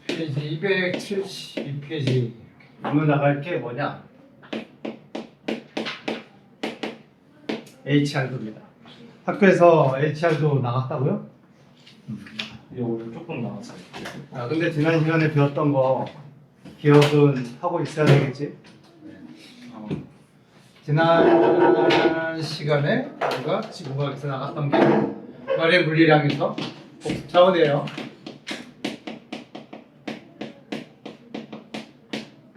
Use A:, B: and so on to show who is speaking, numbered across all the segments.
A: 페이지 272페이지. 오늘 나갈 게 뭐냐? HR도입니다. 학교에서 HR도 나갔다고요?
B: 예, 오늘 조금 나왔어요.
A: 근데 지난 시간에 배웠던 거 기억은 하고 있어야 되겠지? 지난 시간에 우리가 지구과학에서 나갔던 게 말의 물리량에서 복습 차원이에요.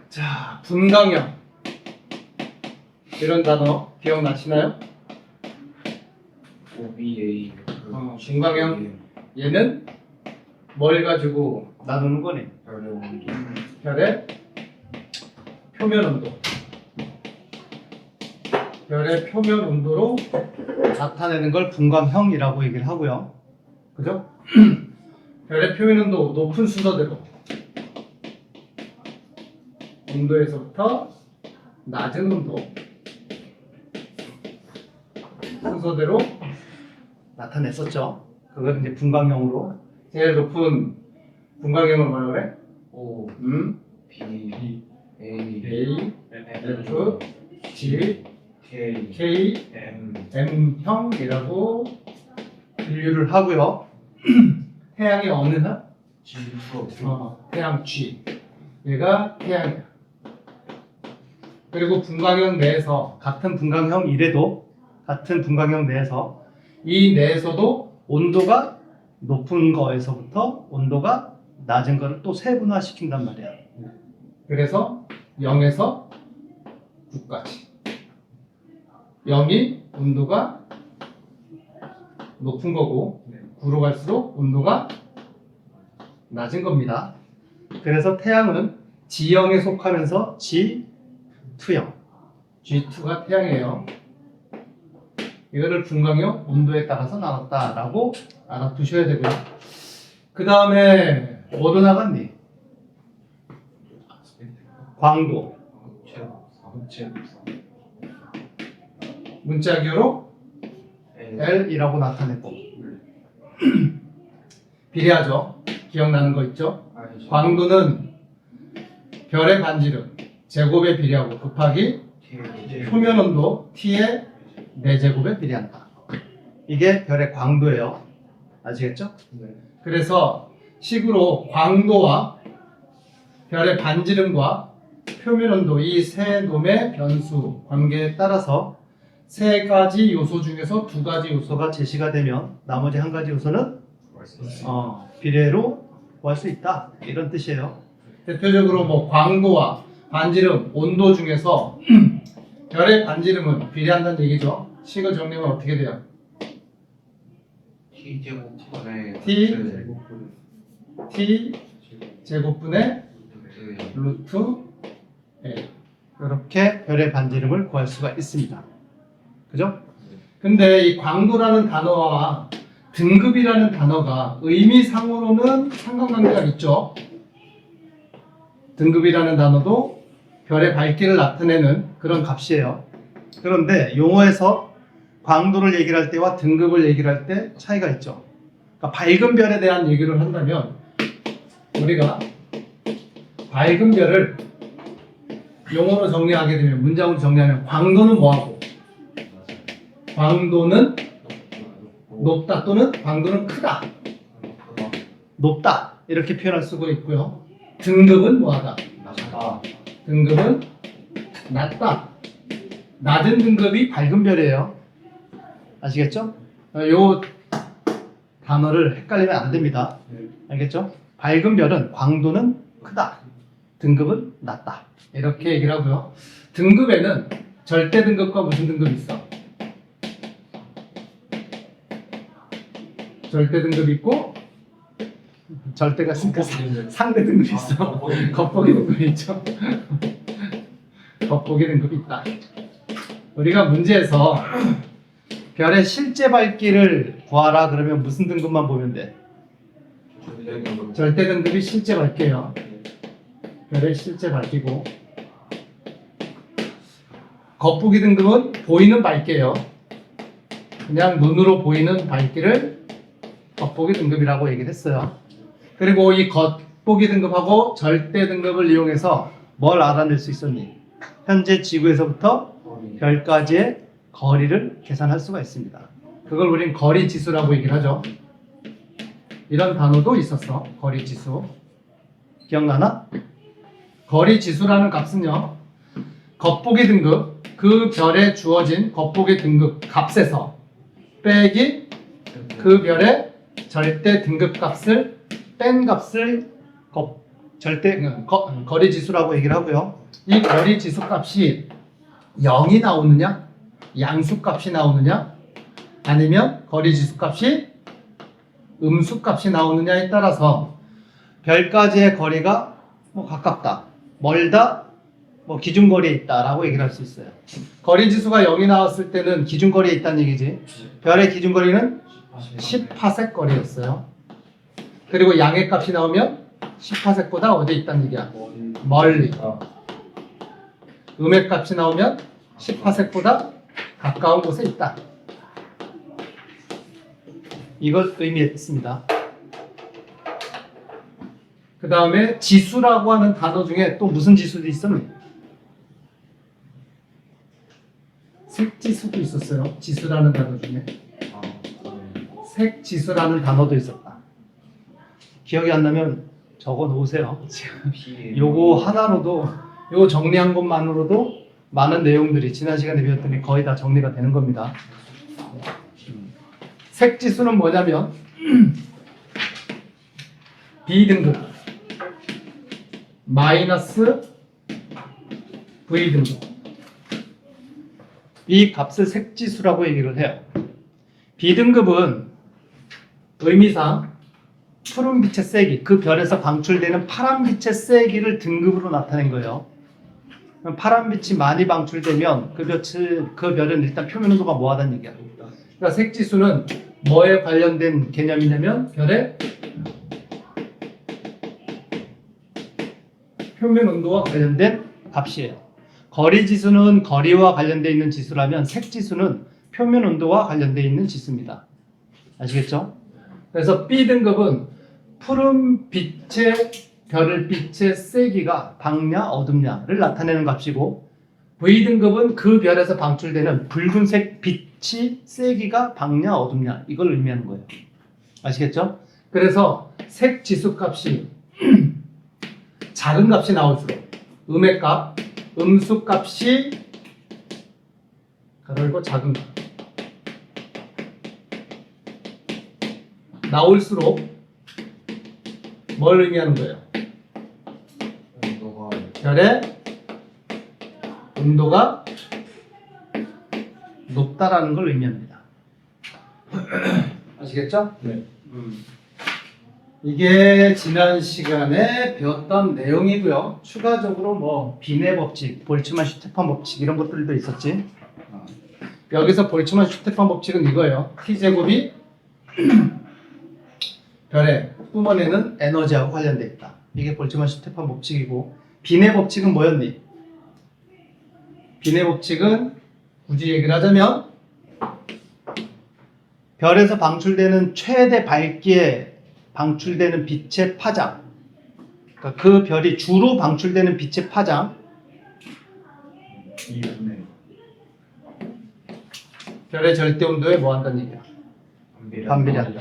A: 자, 분광형 이런 단어 기억나시나요?
B: OBA.
A: 분광형 얘는 뭘 가지고 나누는 거니?
B: 별의 온도.
A: 별의 표면 온도. 별의 표면 온도로 나타내는 걸 분광형이라고 얘기를 하고요. 그죠? 별의 표면 온도 높은 순서대로 온도에서부터 낮은 온도 순서대로 나타냈었죠. 그걸 이제 분광형으로 제일 높은 분광형을 뭐라 그래?
B: O, B, A,
A: A, F, G,
B: K,
A: K,
B: M.
A: M형이라고 분류를 하고요. 태양의 어느 한?
B: G2.
A: 태양 G. 얘가 태양이야. 그리고 분광형 내에서 같은 분광형이래도 같은 분광형 내에서 이 내에서도 온도가 높은 거에서부터 온도가 낮은 거를 또 세분화시킨단 말이야. 그래서 0에서 9까지. 0이 온도가 높은 거고 9로 갈수록 온도가 낮은 겁니다. 그래서 태양은 G형에 속하면서 G2형. G2가 태양이에요. 이거를 분광형 온도에 따라서 나눴다라고 알아두셔야 되고요. 그 다음에 뭐도 나갔니? 광도. 문자기호로 L이라고 나타냈고 비례하죠. 기억나는 거 있죠? 광도는 별의 반지름 제곱에 비례하고 곱하기 표면 온도 T의 4제곱에 비례한다. 이게 별의 광도예요. 아시겠죠? 그래서 식으로 광도와 별의 반지름과 표면 온도 이 세 놈의 변수 관계에 따라서 세 가지 요소 중에서 두 가지 요소가 제시가 되면 나머지 한 가지 요소는 비례로 구할 수 있다. 이런 뜻이에요. 대표적으로 뭐 광도와 반지름, 온도 중에서 별의 반지름은 비례한다는 얘기죠. 식을 정리하면 어떻게 돼요?
B: T제곱분의
A: T 제곱분의 루트 A. 이렇게 별의 반지름을 구할 수가 있습니다. 그죠? 근데 이 광도라는 단어와 등급이라는 단어가 의미상으로는 상관관계가 있죠. 등급이라는 단어도 별의 밝기를 나타내는 그런 값이에요. 그런데 용어에서 광도를 얘기를 할 때와 등급을 얘기를 할 때 차이가 있죠. 그러니까 밝은 별에 대한 얘기를 한다면 우리가 밝은 별을 용어로 정리하게 되면 문장으로 정리하면 광도는 뭐하고? 광도는 높다 또는 광도는 크다. 높다 이렇게 표현할 수가 있고요. 등급은 뭐하다?
B: 낮다.
A: 등급은 낮다. 낮은 등급이 밝은 별이에요. 아시겠죠? 요 단어를 헷갈리면 안 됩니다. 알겠죠? 밝은 별은 광도는 크다. 등급은 낮다. 이렇게 얘기를 하고요. 등급에는 절대 등급과 무슨 등급이 있어? 절대 등급이 있고 절대가 있으니까 상대 등급이 있어. 겉보기 등급이 있죠. 겉보기 등급이 있다. 우리가 문제에서 별의 실제 밝기를 구하라 그러면 무슨 등급만 보면 돼? 절대 등급이 실제 밝기예요. 별의 실제 밝기고 겉보기 등급은 보이는 밝기예요. 그냥 눈으로 보이는 밝기를 겉보기 등급이라고 얘기를 했어요. 그리고 이 겉보기 등급하고 절대 등급을 이용해서 뭘 알아낼 수 있었니? 현재 지구에서부터 별까지의 거리를 계산할 수가 있습니다. 그걸 우린 거리 지수라고 얘기를 하죠. 이런 단어도 있었어. 거리 지수. 기억나나? 거리 지수라는 값은요. 겉보기 등급, 그 별에 주어진 겉보기 등급 값에서 빼기 그 별의 절대 등급 값을 뺀 값을 거리 지수라고 얘기를 하고요. 이 거리 지수 값이 0이 나오느냐, 양수 값이 나오느냐, 아니면 거리 지수 값이 음수 값이 나오느냐에 따라서 별까지의 거리가 뭐 가깝다, 멀다, 뭐 기준거리에 있다라고 얘기를 할 수 있어요. 거리 지수가 0이 나왔을 때는 기준거리에 있다는 얘기지. 별의 기준거리는 10파섹 거리였어요. 그리고 양의 값이 나오면 10파섹보다 어디에 있다는 얘기야? 멀리. 음의 값이 나오면 10파섹보다 가까운 곳에 있다. 이걸 의미했습니다. 그 다음에 지수라고 하는 단어 중에 또 무슨 지수도 있었니? 색지수도 있었어요. 지수라는 단어 중에. 색지수라는 단어도 있었다. 기억이 안 나면 적어 놓으세요. 요거 하나로도, 요거 정리한 것만으로도 많은 내용들이 지난 시간에 배웠더니 거의 다 정리가 되는 겁니다. 색지수는 뭐냐면 B등급 마이너스 V등급, 이 값을 색지수라고 얘기를 해요. B등급은 의미상 푸른빛의 세기, 그 별에서 방출되는 파란빛의 세기를 등급으로 나타낸 거예요. 파란빛이 많이 방출되면 그 별은 일단 표면 온도가 뭐하다는 얘기야. 그러니까 색지수는 뭐에 관련된 개념이냐면 별의 표면 온도와 관련된 값이에요. 거리 지수는 거리와 관련되어 있는 지수라면 색지수는 표면 온도와 관련되어 있는 지수입니다. 아시겠죠? 그래서 B등급은 푸른 빛의 별빛의 세기가 밝냐 어둡냐를 나타내는 값이고, V등급은 그 별에서 방출되는 붉은색 빛이 세기가 밝냐 어둡냐 이걸 의미하는 거예요. 아시겠죠? 그래서 색지수 값이 작은 값이 나올수록 음의 값, 음수 값이 가로열고 작은 값 나올수록 뭘 의미하는 거예요? 별의 온도가 높다라는 걸 의미합니다. 아시겠죠?
B: 네.
A: 이게 지난 시간에 배웠던 내용이고요. 추가적으로 뭐 비내 법칙, 볼츠만 슈테판 법칙 이런 것들도 있었지. 여기서 볼츠만 슈테판 법칙은 이거예요. T제곱이 별의 뿜어내는 에너지하고 관련되어 있다. 이게 볼츠만 슈테판 법칙이고, 비내 법칙은 뭐였니? 비내 법칙은 굳이 얘기를 하자면 별에서 방출되는 최대 밝기에 방출되는 빛의 파장, 그러니까 그 별이 주로 방출되는 빛의 파장, 별의 절대 온도에 뭐 한다는 얘기야? 반비례한다.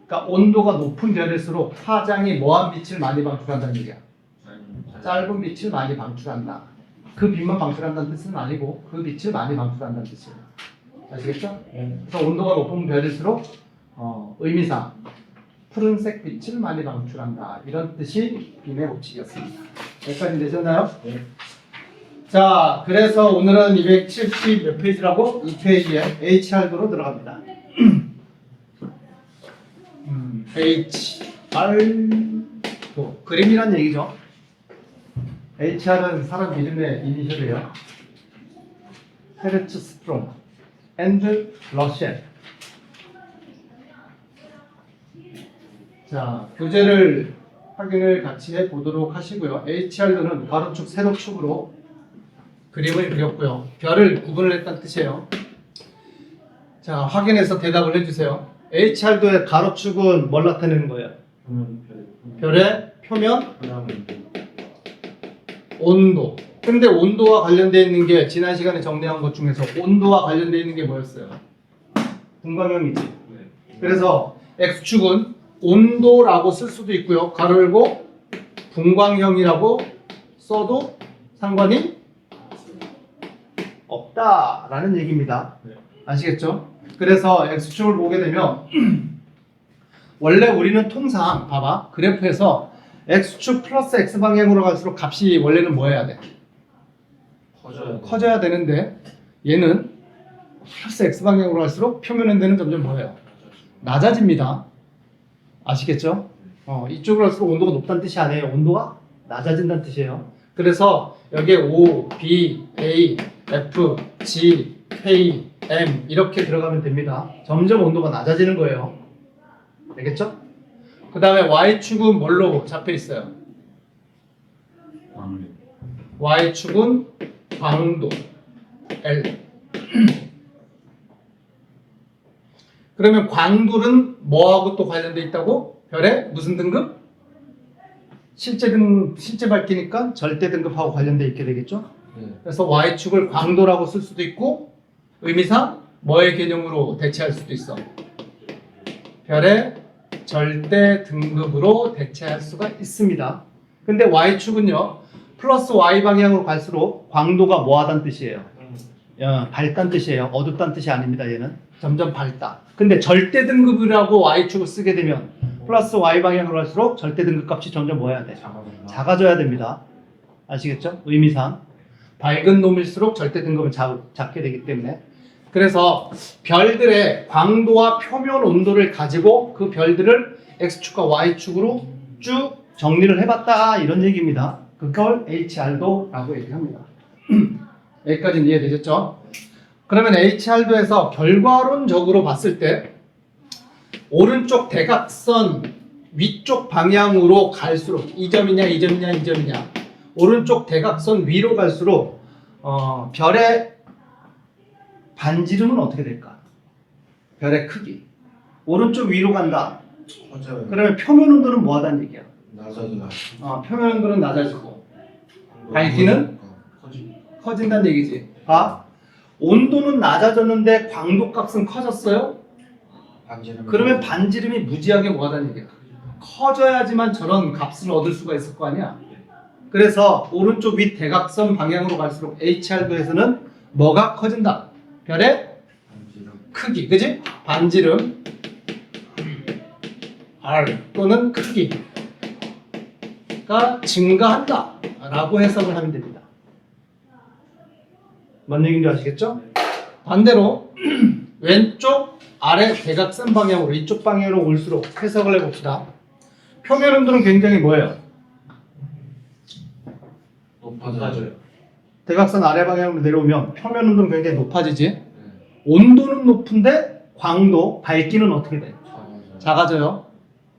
A: 그러니까 온도가 높은 별일수록 파장이 뭐한 빛을 많이 방출한다는 얘기야? 짧은 빛을 많이 방출한다. 그 빛만 방출한다는 뜻은 아니고 그 빛을 많이 방출한다는 뜻이에요. 아시겠죠? 그래서 온도가 높은 별일수록 의미상 푸른색 빛을 많이 방출한다. 이런 뜻이 비내 법칙이었습니다. 여기까지 되셨나요?
B: 네.
A: 자, 그래서 오늘은 270 몇 페이지라고? 2페이지에 HR도로 들어갑니다. HR도 그림이란 얘기죠. HR은 사람 이름의 이니셜이에요. 헤르츠 스트롱 앤드 러셀. 자, 교재를 확인을 같이 해보도록 하시고요. HR도는 가로축, 세로축으로 그림을 그렸고요. 별을 구분을 했다는 뜻이에요. 자, 확인해서 대답을 해주세요. HR도의 가로축은 뭘 나타내는 거예요? 별의 표면 온도. 근데 온도와 관련되어 있는 게 지난 시간에 정리한 것 중에서 온도와 관련되어 있는 게 뭐였어요? 분광형이지. 그래서 X축은 온도라고 쓸 수도 있고요. 가로 열고 분광형이라고 써도 상관이 없다라는 얘기입니다. 아시겠죠? 그래서 X축을 보게 되면 원래 우리는 통상 봐봐 그래프에서 X축 플러스 X방향으로 갈수록 값이 원래는 뭐 해야 돼? 커져야 되는데 얘는 플러스 X방향으로 갈수록 표면 온도는 점점 뭐예요? 낮아집니다. 아시겠죠? 이쪽으로 갈수록 온도가 높다는 뜻이 아니에요. 온도가 낮아진다는 뜻이에요. 그래서 여기에 O, B, A, F, G, K, M 이렇게 들어가면 됩니다. 점점 온도가 낮아지는 거예요. 알겠죠? 그 다음에 Y축은 뭘로 잡혀 있어요? Y축은 광도 L. 그러면 광도는 뭐하고 또 관련돼 있다고? 별의 무슨 등급? 실제 밝기니까 절대 등급하고 관련돼 있게 되겠죠? 그래서 Y축을 광도라고 쓸 수도 있고 의미상 뭐의 개념으로 대체할 수도 있어? 별의 절대 등급으로 대체할 수가 있습니다. 근데 Y축은요 플러스 Y 방향으로 갈수록 광도가 뭐하다는 뜻이에요? 밝다는 뜻이에요. 어둡다는 뜻이 아닙니다. 얘는 점점 밝다. 근데 절대 등급이라고 Y축을 쓰게 되면 플러스 Y 방향으로 갈수록 절대 등급 값이 점점 뭐 해야 돼? 작아져야 됩니다. 아시겠죠? 의미상 밝은 놈일수록 절대 등급은 작게 되기 때문에 그래서 별들의 광도와 표면 온도를 가지고 그 별들을 X축과 Y축으로 쭉 정리를 해봤다 이런 얘기입니다. 그걸 HR도라고 얘기합니다. 여기까지는 이해되셨죠? 그러면 HR도에서 결과론적으로 봤을 때 오른쪽 대각선 위쪽 방향으로 갈수록 2점이냐 2점이냐 2점이냐 오른쪽 대각선 위로 갈수록 별의 반지름은 어떻게 될까? 별의 크기 오른쪽 위로 간다. 그러면 표면 온도는 뭐 하다는 얘기야? 표면 온도는 낮아지고 밝기는 커진다는 얘기지. 온도는 낮아졌는데 광도 값은 커졌어요? 그러면 반지름이 무지하게 뭐 하다는 얘기야? 커져야지만 저런 값을 얻을 수가 있을 거 아니야? 그래서 오른쪽 윗 대각선 방향으로 갈수록 HR도에서는 뭐가 커진다? 별의 크기, 그지? 반지름 R 또는 크기가 증가한다 라고 해석을 하면 됩니다. 뭔 얘기인지 아시겠죠? 반대로 왼쪽 아래 대각선 방향으로 이쪽 방향으로 올수록 해석을 해봅시다. 표면 온도는 굉장히 뭐예요?
B: 높아져요.
A: 대각선 아래 방향으로 내려오면 표면 온도는 굉장히 높아지지. 온도는 높은데 광도, 밝기는 어떻게 돼? 작아져요.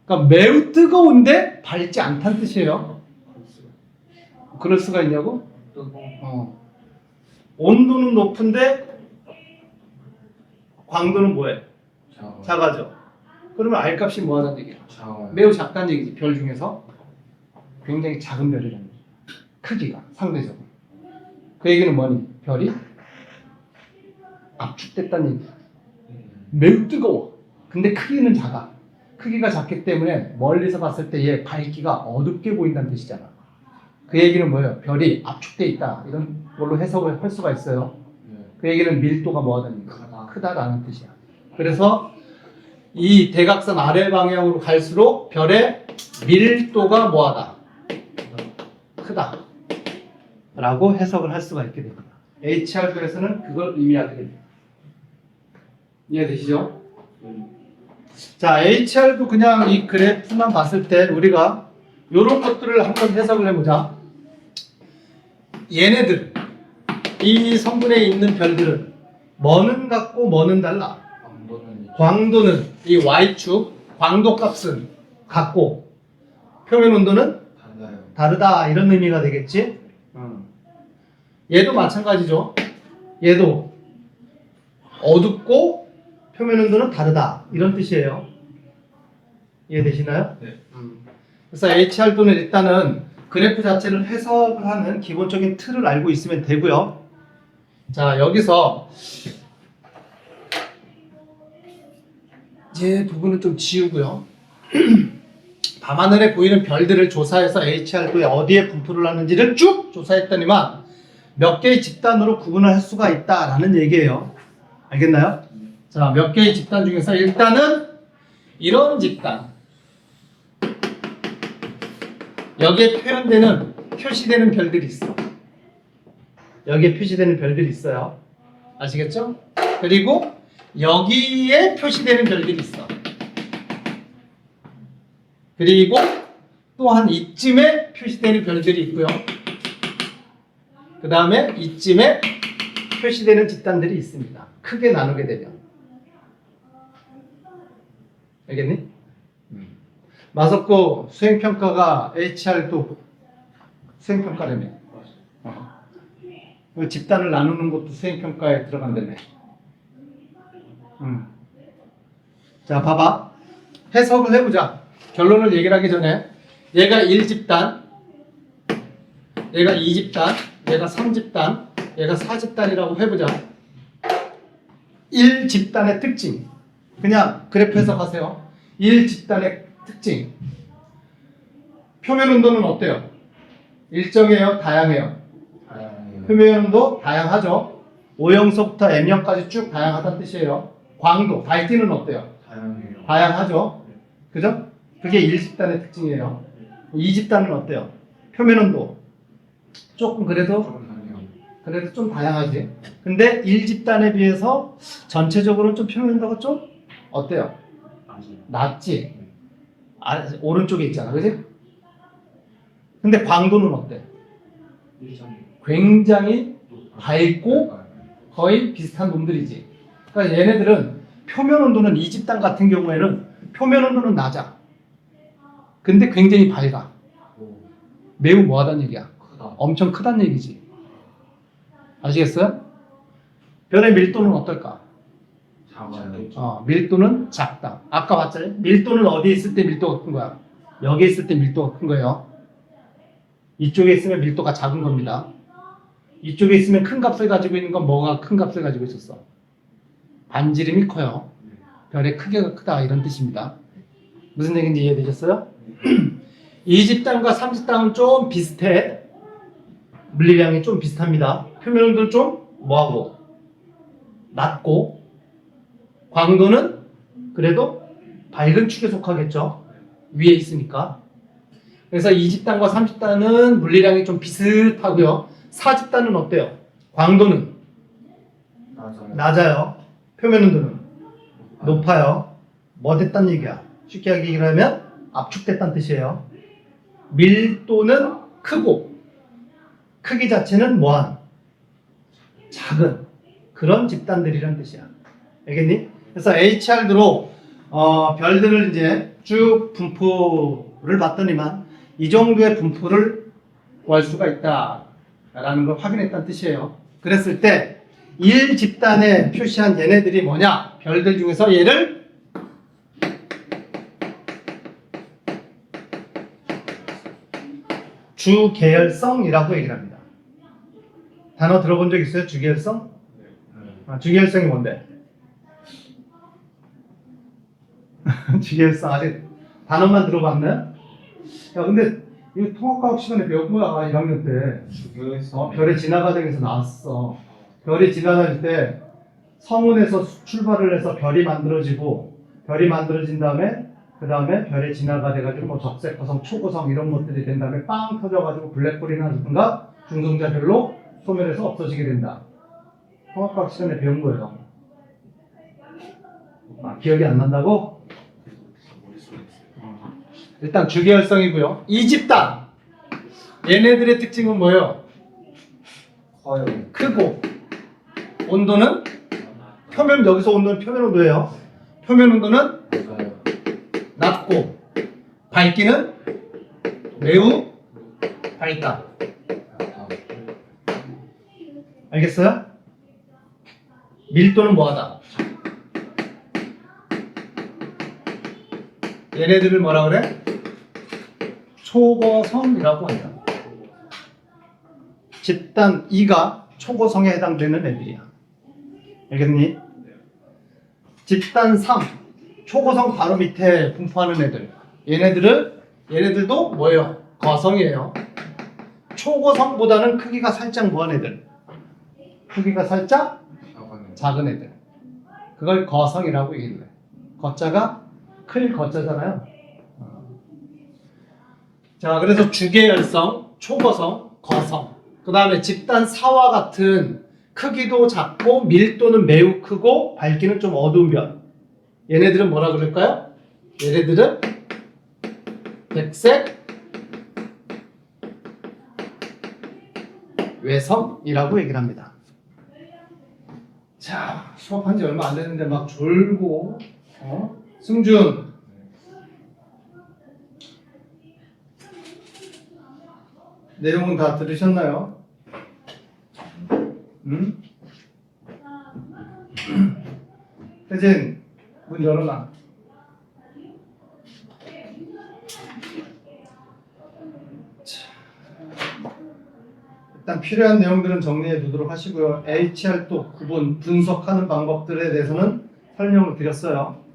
A: 그러니까 매우 뜨거운데 밝지 않다는 뜻이에요. 그럴 수가 있냐고? 온도는 높은데 광도는 뭐해? 작아져. 그러면 R 값이 뭐 하다는 얘기야? 매우 작다는 얘기지. 별 중에서 굉장히 작은 별이라는 얘기. 크기가 상대적으로. 그 얘기는 뭐니? 별이 압축됐다는 얘기야. 매우 뜨거워. 근데 크기는 작아. 크기가 작기 때문에 멀리서 봤을 때 얘 밝기가 어둡게 보인다는 뜻이잖아. 그 얘기는 뭐예요? 별이 압축돼 있다. 이런 걸로 해석을 할 수가 있어요. 그 얘기는 밀도가 뭐하다는 얘기야? 크다라는 뜻이야. 그래서 이 대각선 아래 방향으로 갈수록 별의 밀도가 뭐하다? 크다. 라고 해석을 할 수가 있게 됩니다. HR도에서는 그걸 의미하게 됩니다. 이해되시죠? 자, HR도 그냥 이 그래프만 봤을 때 우리가 이런 것들을 한번 해석을 해보자. 얘네들, 이 성분에 있는 별들은 뭐는 같고 뭐는 달라? 광도는 이 Y축, 광도 값은 같고 표면 온도는 다르다 이런 의미가 되겠지? 얘도 마찬가지죠. 얘도 어둡고 표면 온도는 다르다 이런 뜻이에요. 이해되시나요?
B: 네.
A: 그래서 HR도는 일단은 그래프 자체를 해석하는 기본적인 틀을 알고 있으면 되고요. 자, 여기서 이 부분은 좀 지우고요. 밤하늘에 보이는 별들을 조사해서 HR도에 어디에 분포를 하는지를 쭉 조사했더니만 몇 개의 집단으로 구분을 할 수가 있다라는 얘기예요. 알겠나요? 자, 몇 개의 집단 중에서 일단은 이런 집단, 여기에 표현되는 표시되는 별들이 있어. 여기에 표시되는 별들이 있어요. 아시겠죠? 그리고 여기에 표시되는 별들이 있어. 그리고 또한 이쯤에 표시되는 별들이 있고요. 그 다음에 이쯤에 표시되는 집단들이 있습니다. 크게 나누게 되면. 알겠니? 마석고 수행평가가 HR도 수행평가라며. 그 집단을 나누는 것도 수행평가에 들어간다며. 자, 봐봐. 해석을 해보자. 결론을 얘기를 하기 전에 얘가 1집단, 얘가 2집단, 얘가 3집단, 얘가 4집단이라고 해보자. 1집단의 특징. 그냥 그래프 해석하세요. 1집단의 특징. 표면 온도는 어때요? 일정해요? 다양해요?
B: 다양해요.
A: 표면 온도 다양하죠? O형서부터 M형까지 쭉 다양하다는 뜻이에요. 광도, 밝기는 어때요?
B: 다양해요.
A: 다양하죠? 그죠? 그게 1집단의 특징이에요. 2집단은 어때요? 표면 온도 조금 그래도
B: 조금 다르네요.
A: 좀 다양하지. 근데 1집단에 비해서 전체적으로 좀 표면 온도가 좀 어때요?
B: 아직.
A: 낮지? 오른쪽에 있잖아, 그지? 근데 광도는 어때?
B: 일정이
A: 굉장히 밝고 거의 비슷한 놈들이지. 그러니까 얘네들은 표면 온도는 2집단 같은 경우에는 표면 온도는 낮아. 근데 굉장히 밝아.
B: 오,
A: 매우 뭐하다는 얘기야?
B: 크다.
A: 엄청 크다는 얘기지. 아시겠어요? 별의 밀도는 어떨까?
B: 작아요.
A: 밀도는 작다. 아까 봤잖아요. 밀도는 어디에 있을 때 밀도가 큰 거야? 여기에 있을 때 밀도가 큰 거예요. 이쪽에 있으면 밀도가 작은 겁니다. 이쪽에 있으면 큰 값을 가지고 있는 건 뭐가 큰 값을 가지고 있었어? 반지름이 커요. 별의 크기가 크다 이런 뜻입니다. 무슨 얘기인지 이해되셨어요? 2집단과 3집단은 좀 비슷해. 물리량이 좀 비슷합니다. 표면 온도는 좀 뭐하고? 낮고 광도는 그래도 밝은 축에 속하겠죠. 위에 있으니까. 그래서 2집단과 3집단은 물리량이 좀 비슷하고요. 4집단은 어때요? 광도는
B: 맞아요.
A: 낮아요. 표면 온도는 높아요. 뭐 됐단 얘기야? 쉽게 얘기를 하면 압축됐단 뜻이에요. 밀도는 크고 크기 자체는 뭐한? 작은 그런 집단들이란 뜻이야. 알겠니? 그래서 HR로 별들을 이제 쭉 분포를 봤더니만 이 정도의 분포를 구할 수가 있다라는 걸 확인했다는 뜻이에요. 그랬을 때 1집단에 표시한 얘네들이 뭐냐? 별들 중에서 얘를 주계열성이라고 얘기를 합니다. 단어 들어본 적 있어요? 주계열성? 주계열성이 뭔데? 주계열성 아직 단어만 들어봤네? 야 근데 이거 통합과학 시간에 배운 거야 1학년 때.
B: 주교에서
A: 별의 진화 과정에서 나왔어. 별이 진화할 때 성운에서 출발을 해서 별이 만들어지고 별이 만들어진 다음에 그 다음에 별의 진화가 돼가지고 뭐 적색거성, 초고성 이런 것들이 된 다음에 빵 터져가지고 블랙홀이 나든가 중성자별로 소멸해서 없어지게 된다. 통합과학 시간에 배운 거예요. 기억이 안 난다고? 일단 주계열성이고요. 이 집단 얘네들의 특징은 뭐예요?
B: 커요.
A: 크고 온도는 표면 여기서 온도는 표면 온도예요. 표면 온도는
B: 맞아요.
A: 낮고 밝기는 매우 밝다. 알겠어요? 밀도는 뭐하다? 얘네들을 뭐라 그래? 초고성이라고 한다. 집단 2가 초고성에 해당되는 애들이야. 알겠니? 집단 3, 초고성 바로 밑에 분포하는 애들. 얘네들도 뭐예요? 거성이에요. 초고성보다는 크기가 살짝 뭐한 애들? 크기가 살짝 작은 애들. 그걸 거성이라고 얘기를 해. 거자가 클 거자잖아요. 자, 그래서 주계열성, 초고성, 거성. 그 다음에 집단 4와 같은 크기도 작고 밀도는 매우 크고 밝기는 좀 어두운 별. 얘네들은 뭐라 그럴까요? 얘네들은 백색 외성이라고 얘기를 합니다. 자, 수업한 지 얼마 안 됐는데 막 졸고, 승준. 내용은 다 들으셨나요? 응? 혜진, 문 열어놔. 일단 필요한 내용들은 정리해 두도록 하시고요. HR도 구분, 분석하는 방법들에 대해서는 설명을 드렸어요.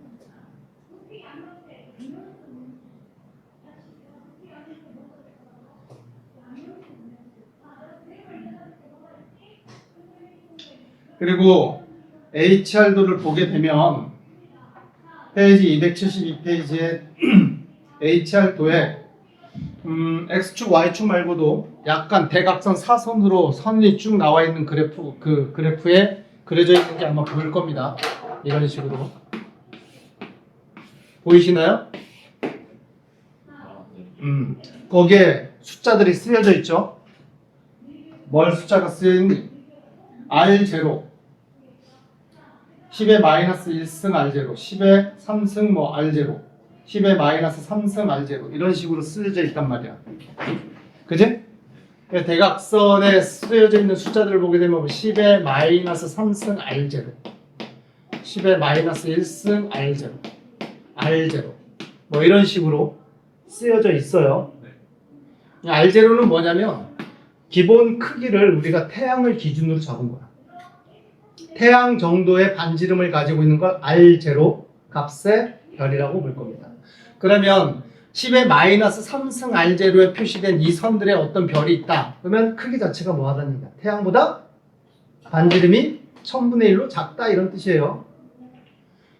A: 그리고 HR도를 보게 되면 페이지 272페이지에 HR도에 X축, Y축 말고도 약간 대각선 사선으로 선이 쭉 나와 있는 그래프, 그 그래프에 그려져 있는 게 아마 보일 겁니다. 이런 식으로. 보이시나요? 거기에 숫자들이 쓰여져 있죠? 뭘 숫자가 쓰여 있니? R0, 10의 마이너스 1승 R0, 10의 3승 뭐 R0, 10의 마이너스 3승 R0 이런 식으로 쓰여져 있단 말이야. 그지? 대각선에 쓰여져 있는 숫자들을 보게 되면 10의 마이너스 3승 R0, 10의 마이너스 1승 R0, R0 뭐 이런 식으로 쓰여져 있어요. R0는 뭐냐면 기본 크기를 우리가 태양을 기준으로 잡은 거야. 태양 정도의 반지름을 가지고 있는 걸 R0 값의 별이라고 볼 겁니다. 그러면 10의 마이너스 3승 R0에 표시된 이 선들의 어떤 별이 있다. 그러면 크기 자체가 뭐 하다는 얘기야. 태양보다 반지름이 1000분의 1로 작다 이런 뜻이에요.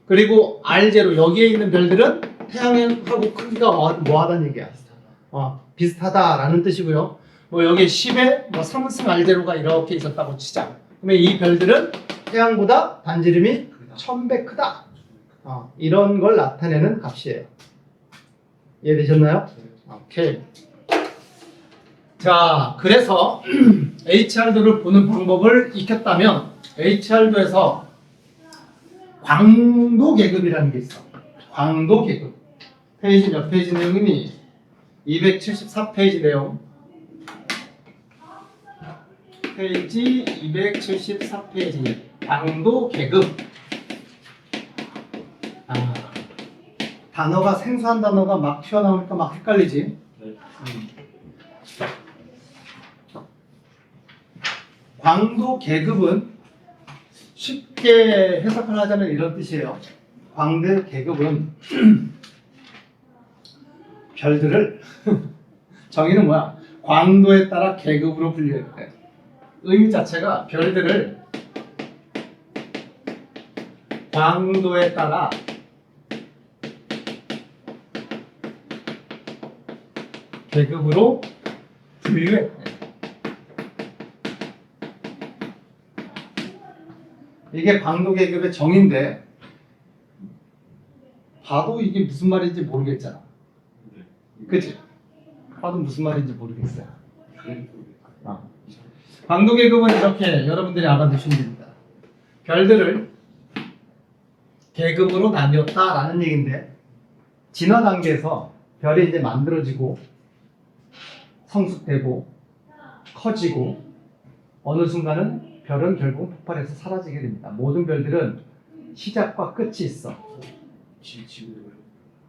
A: 그리고 R0 여기에 있는 별들은 태양하고 크기가 뭐 하다는 얘기야. 비슷하다라는 뜻이고요. 뭐 여기 10에 뭐 3승 R0가 이렇게 있었다고 치자. 그러면 이 별들은 태양보다 반지름이 1000배 크다. 이런 걸 나타내는 값이에요. 이해되셨나요? 오케이. 자, 그래서 HR도를 보는 방법을 익혔다면 HR도에서 광도 계급이라는 게 있어. 광도 계급. 페이지 몇 페이지 내용이니? 274페이지 내용. 페이지 274페이지. 광도 계급. 단어가 생소한 단어가 막 튀어나오니까 막 헷갈리지?
B: 네.
A: 광도 계급은 쉽게 해석을 하자면 이런 뜻이에요. 광도 계급은 별들을 정의는 뭐야? 광도에 따라 계급으로 분류해야 돼. 의미 자체가 별들을 광도에 따라 계급으로 분류해. 이게 광도 계급의 정의인데 봐도 이게 무슨 말인지 모르겠잖아. 그치? 봐도 무슨 말인지 모르겠어요. 광도 계급은 이렇게 여러분들이 알아두시면 됩니다. 별들을 계급으로 나뉘었다라는 얘기인데 진화 단계에서 별이 이제 만들어지고 성숙되고 커지고 어느 순간은 별은 결국 폭발해서 사라지게 됩니다. 모든 별들은 시작과 끝이 있어.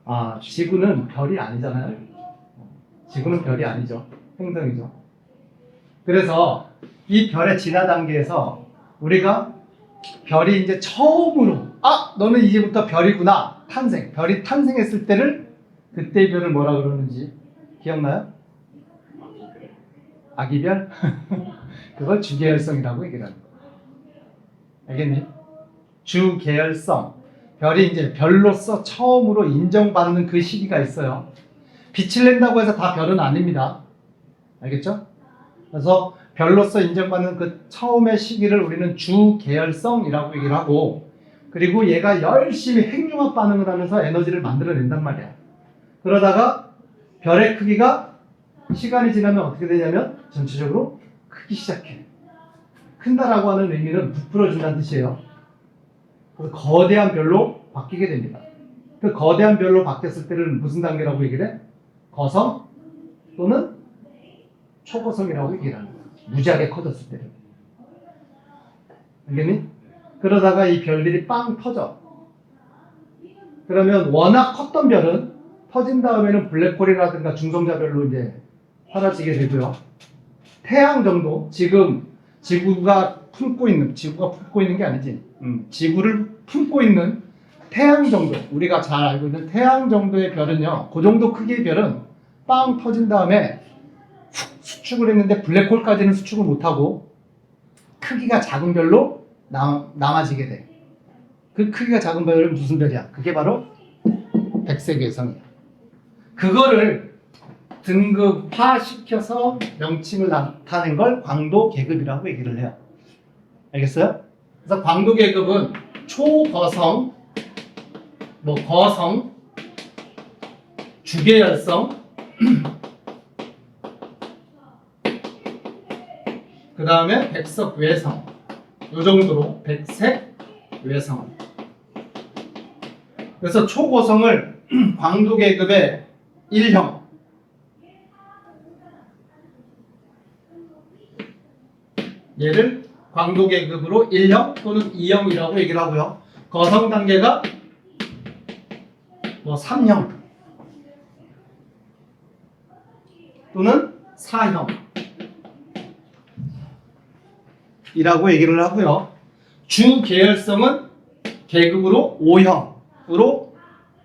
A: 아, 지구는 별이 아니잖아요. 지구는 별이 아니죠. 행성이죠. 그래서 이 별의 진화 단계에서 우리가 별이 이제 처음으로 너는 이제부터 별이구나 탄생. 별이 탄생했을 때를 그때 별을 뭐라 그러는지 기억나요? 아기별? 그걸 주계열성이라고 얘기를 하는 거야. 알겠니? 주계열성. 별이 이제 별로서 처음으로 인정받는 그 시기가 있어요. 빛을 낸다고 해서 다 별은 아닙니다. 알겠죠? 그래서 별로서 인정받는 그 처음의 시기를 우리는 주계열성이라고 얘기를 하고, 그리고 얘가 열심히 핵융합 반응을 하면서 에너지를 만들어낸단 말이야. 그러다가 별의 크기가 시간이 지나면 어떻게 되냐면 전체적으로 크기 시작해. 큰다라고 하는 의미는 부풀어준다는 뜻이에요. 그래서 거대한 별로 바뀌게 됩니다. 그 거대한 별로 바뀌었을 때는 무슨 단계라고 얘기를 해? 거성 또는 초고성이라고 얘기를 하는 거야. 무지하게 커졌을 때는. 알겠니? 그러다가 이 별들이 빵 터져. 그러면 워낙 컸던 별은 터진 다음에는 블랙홀이라든가 중성자별로 이제 사라지게 되고요. 태양 정도, 지금 지구가 품고 있는 게 아니지. 지구를 품고 있는 태양 정도, 우리가 잘 알고 있는 태양 정도의 별은요, 그 정도 크기의 별은 빵 터진 다음에 수축을 했는데 블랙홀까지는 수축을 못하고 크기가 작은 별로 남아지게 돼. 그 크기가 작은 별은 무슨 별이야? 그게 바로 백색외성이야. 그거를 등급화시켜서 명칭을 나타낸 걸 광도 계급이라고 얘기를 해요. 알겠어요? 그래서 광도 계급은 초거성, 거성, 주계열성, 그 다음에 백석외성, 이 정도로 백색외성. 그래서 초고성을 광도 계급의 1형, 얘를 광도 계급으로 1형 또는 2형이라고 얘기를 하고요. 거성 단계가 3형 또는 4형 이라고 얘기를 하고요. 주계열성은 계급으로 5형으로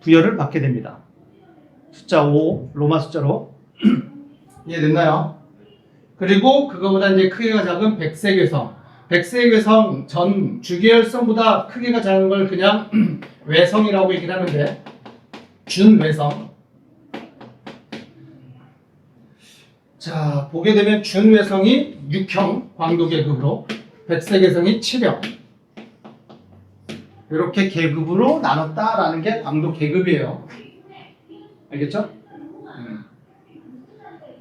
A: 부여를 받게 됩니다. 숫자 5, 로마 숫자로. 이해됐나요? 그리고 그거보다 이제 크기가 작은 백색외성. 백색외성 전 주계열성보다 크기가 작은 걸 그냥 외성이라고 얘기를 하는데, 준외성. 자, 보게 되면 준외성이 6형 광도 계급으로, 백색외성이 7형. 이렇게 계급으로 나눴다라는 게 광도 계급이에요. 알겠죠?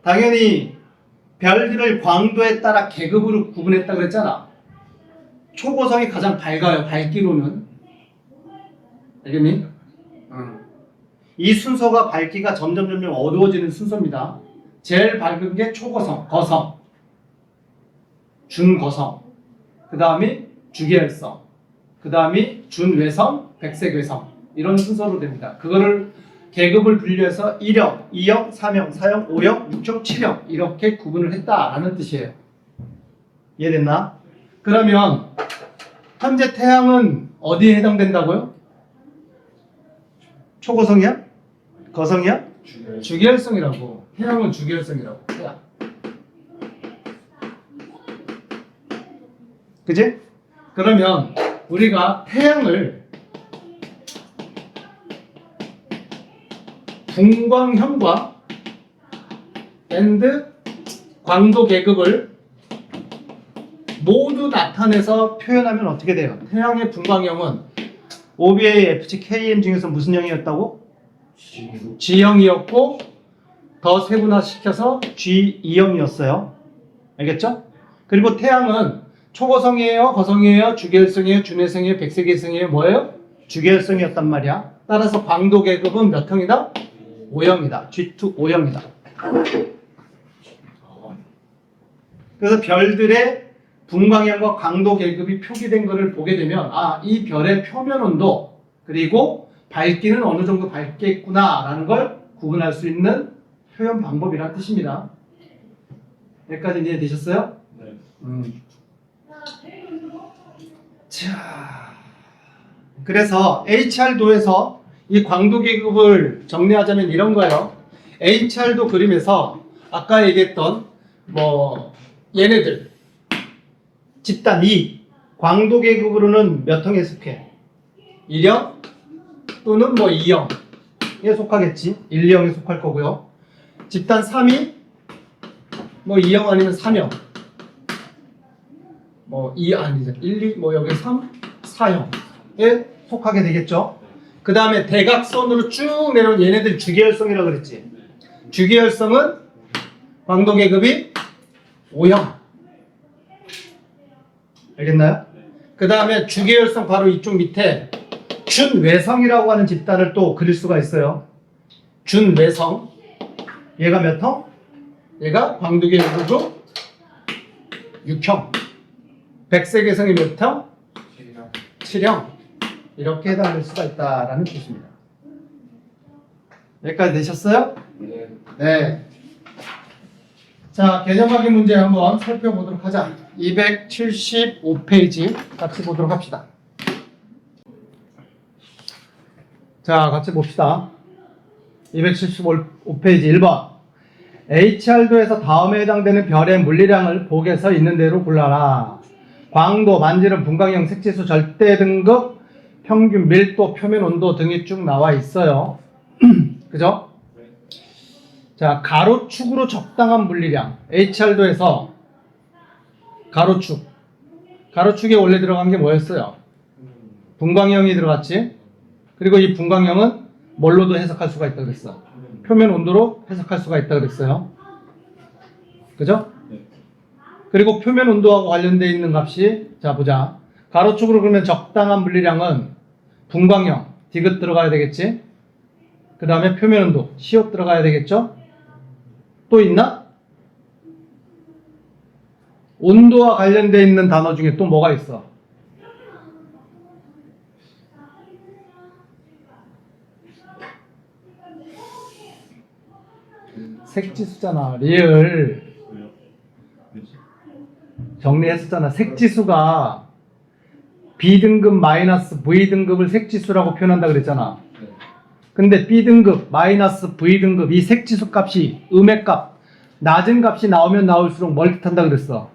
A: 당연히 별들을 광도에 따라 계급으로 구분했다 그랬잖아. 초고성이 가장 밝아요, 밝기로는. 알겠니? 이 순서가 밝기가 점점 어두워지는 순서입니다. 제일 밝은 게 초고성, 거성, 준거성, 그 다음이 주계열성, 그 다음이 준외성, 백색외성, 이런 순서로 됩니다. 그거를 계급을 분류해서 1형, 2형, 3형, 4형, 5형, 6형, 7형 이렇게 구분을 했다라는 뜻이에요. 이해됐나? 그러면 현재 태양은 어디에 해당된다고요? 초고성이야? 거성이야? 주계열성이라고. 태양은 주계열성이라고. 태양. 그지? 그러면 우리가 태양을 분광형과 and 광도 계급을 모두 나타내서 표현하면 어떻게 돼요? 태양의 분광형은 OBA, FC, KM 중에서 무슨 형이었다고? G형이었고 더 세분화시켜서 G2형이었어요. 알겠죠? 그리고 태양은 초고성이에요? 거성이에요? 주계열성이에요? 준외성이에요? 백색외성이에요? 뭐예요? 주계열성이었단 말이야. 따라서 광도 계급은 몇 형이다? 5형이다. G2 5형이다. 그래서 별들의 분광형과 광도 계급이 표기된 것을 보게 되면 이 별의 표면 온도 그리고 밝기는 어느 정도 밝겠구나라는 걸 구분할 수 있는 표현 방법이란 뜻입니다. 여기까지 이해되셨어요?
B: 네.
A: 자, 그래서 HR도에서 이 광도 계급을 정리하자면 이런 거예요. HR도 그림에서 아까 얘기했던 뭐 얘네들 집단 2 광도 계급으로는 몇 형에 속해? 1형 또는 뭐 2형에 속하겠지. 1, 2형에 속할 거고요. 집단 3이 뭐 2형 아니면 3형 뭐 2 아니죠. 1, 2 뭐 여기 3, 4형에 속하게 되겠죠. 그 다음에 대각선으로 쭉 내려온 얘네들 주계열성이라고 그랬지. 주계열성은 광도 계급이 5형. 알겠나요? 그 다음에 주계열성 바로 이쪽 밑에 준외성이라고 하는 집단을 또 그릴 수가 있어요. 준외성. 얘가 몇 형? 얘가 광도 계급으로 6형. 백색외성이 몇 형? 7형. 이렇게 해당될 수가 있다라는 뜻입니다. 여기까지 되셨어요?
B: 네.
A: 네. 자, 개념 확인 문제 한번 살펴보도록 하자. 275페이지 같이 보도록 합시다. 자, 같이 봅시다. 275페이지 1번. HR도에서 다음에 해당되는 별의 물리량을 복에서 있는 대로 골라라. 광도, 반지름, 분광형, 색지수, 절대 등급, 평균 밀도, 표면 온도 등이 쭉 나와 있어요. 그죠? 자, 가로축으로 적당한 물리량. HR도에서 가로축. 가로축에 원래 들어간 게 뭐였어요? 분광형이 들어갔지? 그리고 이 분광형은 뭘로도 해석할 수가 있다 그랬어. 표면 온도로 해석할 수가 있다 그랬어요. 그죠? 그리고 표면 온도하고 관련되어 있는 값이, 자 보자. 가로축으로 그러면 적당한 물리량은 분광형, 디귿 들어가야 되겠지? 그 다음에 표면 온도, 시옷 들어가야 되겠죠? 또 있나? 온도와 관련되어 있는 단어 중에 또 뭐가 있어? 색지수잖아. 리을 정리했었잖아. 색지수가 B등급 마이너스 V등급을 색지수라고 표현한다 그랬잖아. 근데 B등급 마이너스 V등급 이 색지수 값이 음의 값 낮은 값이 나오면 나올수록 뭘 뜻한다 그랬어?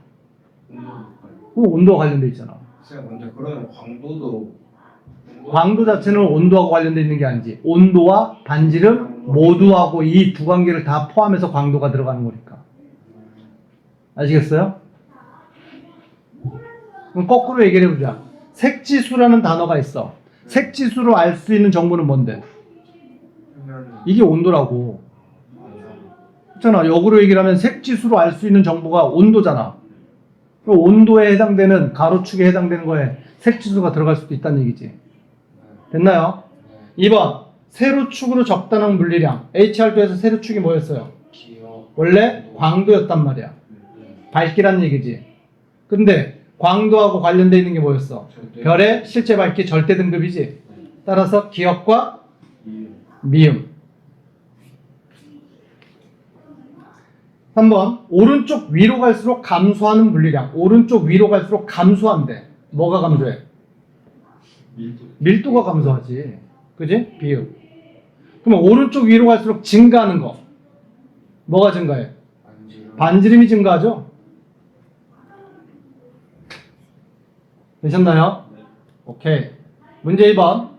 A: 온도와 관련돼 있잖아.
B: 제가 먼저 그러면
A: 광도 자체는 온도하고 관련돼 있는 게 아니지. 온도와 반지름 모두하고 이 두 관계를 다 포함해서 광도가 들어가는 거니까. 아시겠어요? 그럼 거꾸로 얘기를 해보자. 색지수라는 단어가 있어. 색지수로 알 수 있는 정보는 뭔데? 이게 온도라고. 그렇잖아. 역으로 얘기를 하면 색지수로 알 수 있는 정보가 온도잖아. 그럼 온도에 해당되는 가로축에 해당되는 거에 색지수가 들어갈 수도 있다는 얘기지. 됐나요? 2번. 세로축으로 적당한 물리량. HR도에서 세로축이 뭐였어요? 원래 광도였단 말이야. 밝기란 얘기지. 근데 광도하고 관련되어 있는 게 뭐였어? 별의 실제 밝기 절대 등급이지. 따라서 기억과 미음. 3번. 오른쪽 위로 갈수록 감소하는 물리량. 오른쪽 위로 갈수록 감소한대. 뭐가 감소해? 밀도가 감소하지. 그지? 비읍. 그러면 오른쪽 위로 갈수록 증가하는 거. 뭐가 증가해? 반지름이 증가하죠? 되셨나요? 오케이. 문제 2번.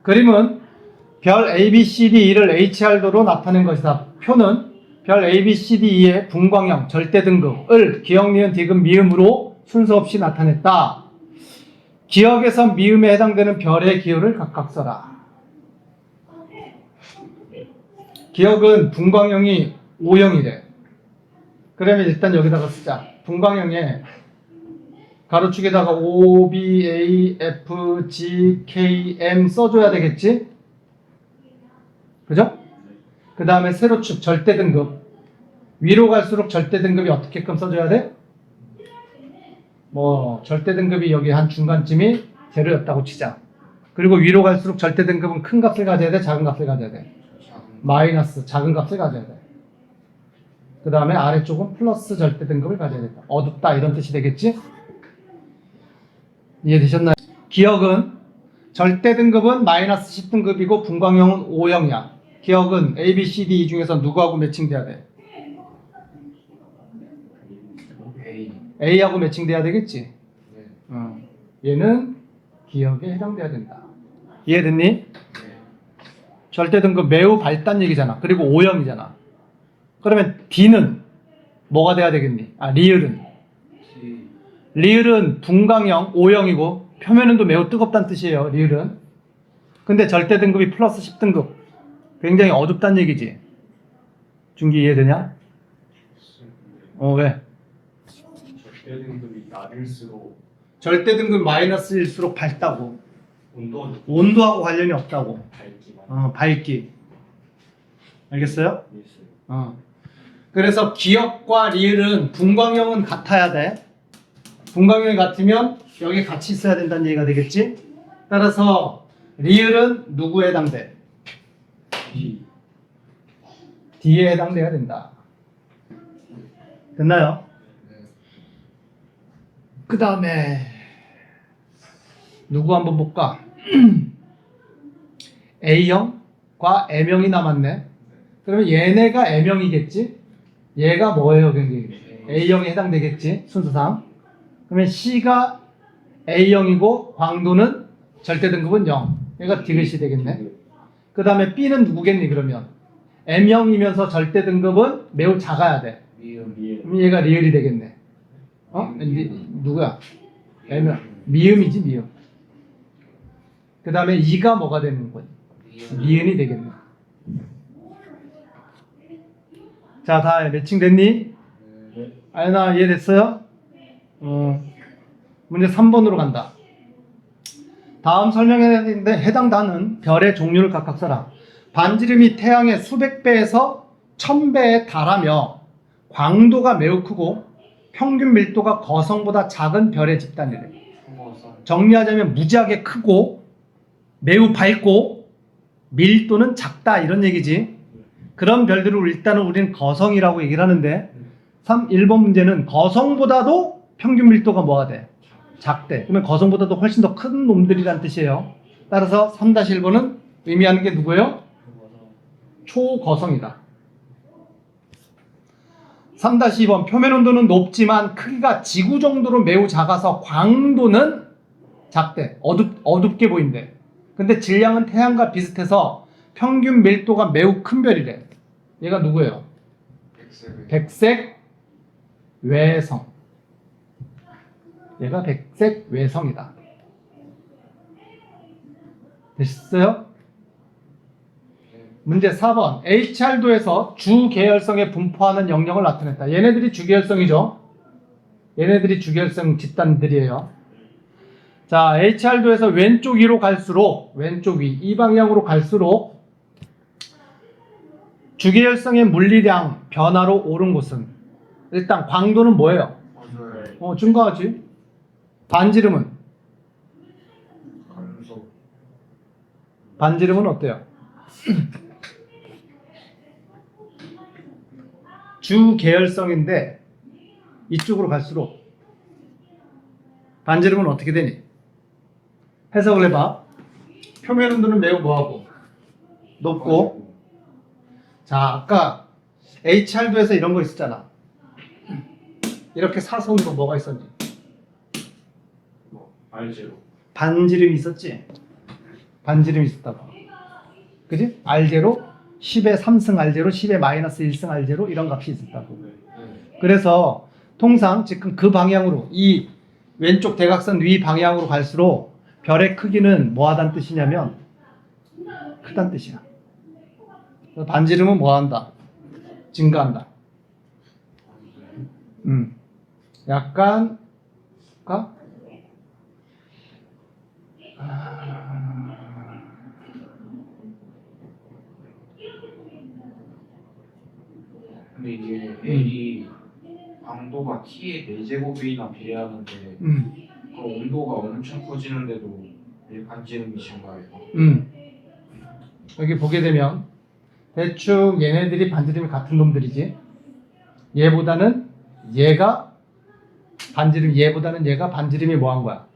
A: 그림은 별 ABCDE를 HR도로 나타낸 것이다. 표는 별 ABCDE의 분광형, 절대 등급을 기억, 니은, 디귿, 미음으로 순서 없이 나타냈다. 기억에서 미음에 해당되는 별의 기호를 각각 써라. 기억은 분광형이 O형이래. 그러면 일단 여기다가 쓰자. 분광형에 가로축에다가 O, B, A, F, G, K, M 써줘야 되겠지? 그죠? 그 다음에 세로축 절대 등급. 위로 갈수록 절대 등급이 어떻게끔 써줘야 돼? 뭐 절대 등급이 여기 한 중간쯤이 제로였다고 치자. 그리고 위로 갈수록 절대 등급은 큰 값을 가져야 돼, 작은 값을 가져야 돼. 마이너스 작은 값을 가져야 돼. 그 다음에 아래쪽은 플러스 절대 등급을 가져야 된다. 어둡다 이런 뜻이 되겠지? 이해되셨나요? 기억은 절대 등급은 마이너스 10등급이고 분광형은 O형이야. 기억은 A, B, C, D 이 중에서 누구하고 매칭돼야 돼?
B: A.
A: A하고 매칭돼야 되겠지?
B: 네.
A: 얘는 기억에 해당돼야 된다. 이해됐니?
B: 네.
A: 절대 등급 매우 밝단 얘기잖아. 그리고 O형이잖아. 그러면 D는 뭐가 돼야 되겠니? 리을은
B: C.
A: 리을은 분광형 O형이고 표면은도 매우 뜨겁다는 뜻이에요. 리을은. 근데 절대 등급이 플러스 10등급. 굉장히 어둡다는 얘기지. 준기 이해되냐? 왜?
C: 절대 등급이 낮을수록
A: 절대 등급 마이너스일수록 밝다고.
C: 온도
A: 온도하고 관련이 없다고.
C: 밝기만
A: 밝기. 알겠어요?
C: 있어요.
A: 그래서 기억과 리을은 분광형은 같아야 돼. 분광형이 같으면 여기 같이 있어야 된다는 얘기가 되겠지? 따라서 리을은 누구에 해당돼?
C: D.
A: D에 해당돼야 된다. 됐나요? 그 다음에 누구 한번 볼까? A형과 M형이 남았네. 그러면 얘네가 M형이겠지? 얘가 뭐예요? A형에 해당되겠지? 순서상. 그러면 C가 A형이고 광도는 절대 등급은 0. 얘가 디귿이 되겠네. 그 다음에 B는 누구겠니 그러면? M형이면서 절대 등급은 매우 작아야 돼.
B: 미음.
A: 그럼 얘가 리을이 되겠네. 누구야? M형. 미음이지 미음. 그 다음에 E가 뭐가 되는 거지? 니은이 되겠네. 자, 다 매칭됐니?
C: 네.
A: 아연아 이해됐어요? 문제 3번으로 간다. 다음 설명에 해당 단은 별의 종류를 각각 써라. 반지름이 태양의 수백 배에서 1000배에 달하며 광도가 매우 크고 평균 밀도가 거성보다 작은 별의 집단이래. 정리하자면 무지하게 크고 매우 밝고 밀도는 작다 이런 얘기지. 그런 별들을 일단은 우리는 거성이라고 얘기를 하는데 1번 문제는 거성보다도 평균 밀도가 뭐가 돼? 작대. 그러면 거성보다도 훨씬 더 큰 놈들이란 뜻이에요. 따라서 3-1번은 의미하는 게 누구예요? 초거성이다. 3-2번 표면 온도는 높지만 크기가 지구 정도로 매우 작아서 광도는 작대. 어둡게 보인대. 근데 질량은 태양과 비슷해서 평균 밀도가 매우 큰 별이래. 얘가 누구예요? 백색 외성. 얘가 백색 외성이다. 됐어요? 문제 4번. HR도에서 주계열성에 분포하는 영역을 나타냈다. 얘네들이 주계열성이죠. 얘네들이 주계열성 집단들이에요. 자, HR도에서 왼쪽 위로 갈수록 왼쪽 위, 이 방향으로 갈수록 주계열성의 물리량 변화로 오른 곳은 일단 광도는 뭐예요? 증가하지. 반지름은? 반지름은 어때요? 주계열성인데 이쪽으로 갈수록 반지름은 어떻게 되니? 해석을 해봐. 표면 온도는 매우 뭐하고? 높고. 자, 아까 HR도에서 이런 거 있었잖아. 이렇게 사선으로 뭐가 있었니?
C: 알제로.
A: 반지름이 있었지? 반지름이 있었다고. 그지? R제로 10의 3승 R제로 10의 마이너스 1승 R제로 이런 값이 있었다고. 그래서 통상 지금 그 방향으로 이 왼쪽 대각선 위 방향으로 갈수록 별의 크기는 뭐하다는 뜻이냐면 크다는 뜻이야. 반지름은 뭐한다? 증가한다. 약간
B: 근데 이게 L이 광도가 T의 4제곱이나 비례하는데 그 온도가 엄청 커지는데도 이 반지름이 증가해요.
A: 여기 보게 되면 대충 얘네들이 반지름이 같은 놈들이지. 얘보다는 얘가 반지름이 뭐한 거야?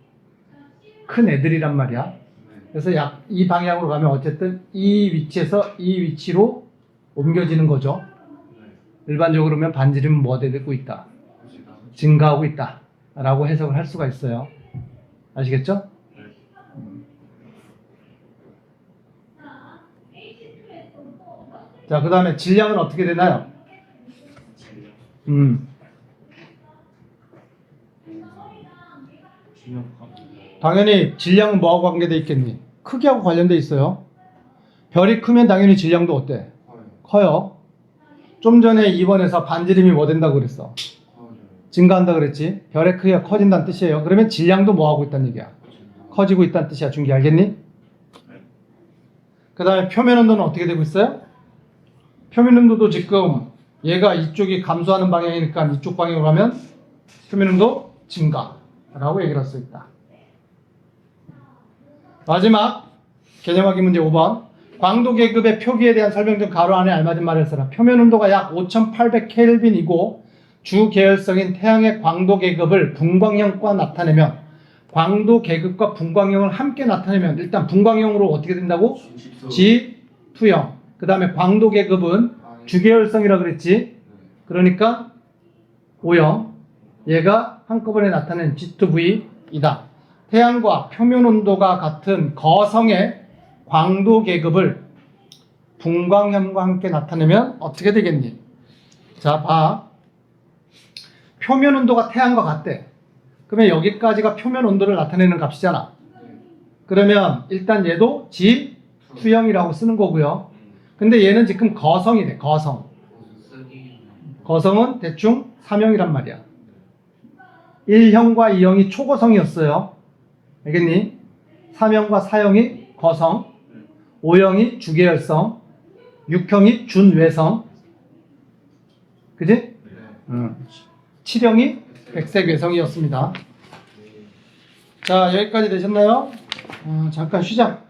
A: 큰 애들이란 말이야. 그래서 약 이 방향으로 가면 어쨌든 이 위치에서 이 위치로 옮겨지는 거죠. 일반적으로 보면 반지름은 뭐 되고 있다? 증가하고 있다 라고 해석을 할 수가 있어요. 아시겠죠? 자, 그 다음에 질량은 어떻게 되나요? 당연히 질량은 뭐하고 관계되어 있겠니? 크기하고 관련되어 있어요. 별이 크면 당연히 질량도 어때? 커요. 좀 전에 2번에서 반지름이 뭐 된다고 그랬어? 증가한다 그랬지? 별의 크기가 커진다는 뜻이에요. 그러면 질량도 뭐 하고 있다는 얘기야? 커지고 있다는 뜻이야. 준기 알겠니? 그 다음에 표면 온도는 어떻게 되고 있어요? 표면 온도도 지금 얘가 이쪽이 감소하는 방향이니까 이쪽 방향으로 가면 표면 온도 증가라고 얘기를 할 수 있다. 마지막 개념하기 문제 5번. 광도 계급의 표기에 대한 설명 중 가로 안에 알맞은 말을 써라. 표면 온도가 약 5800켈빈이고 주 계열성인 태양의 광도 계급을 분광형과 나타내면 광도 계급과 분광형을 함께 나타내면 일단 분광형으로 어떻게 된다고? G2형. 그 다음에 광도 계급은 주계열성이라 그랬지. 그러니까 O형. 얘가 한꺼번에 나타낸 G2V이다. 태양과 표면 온도가 같은 거성의 광도 계급을 분광형과 함께 나타내면 어떻게 되겠니? 자, 봐. 표면 온도가 태양과 같대. 그러면 여기까지가 표면 온도를 나타내는 값이잖아. 그러면 일단 얘도 G2형이라고 쓰는 거고요. 근데 얘는 지금 거성이래. 거성. 거성은 대충 3형이란 말이야. 1형과 2형이 초거성이었어요. 알겠니? 3형과 4형이 거성, 5형이 주계열성, 6형이 준외성. 그지? 7형이 백색외성이었습니다. 자, 여기까지 되셨나요? 잠깐 쉬자.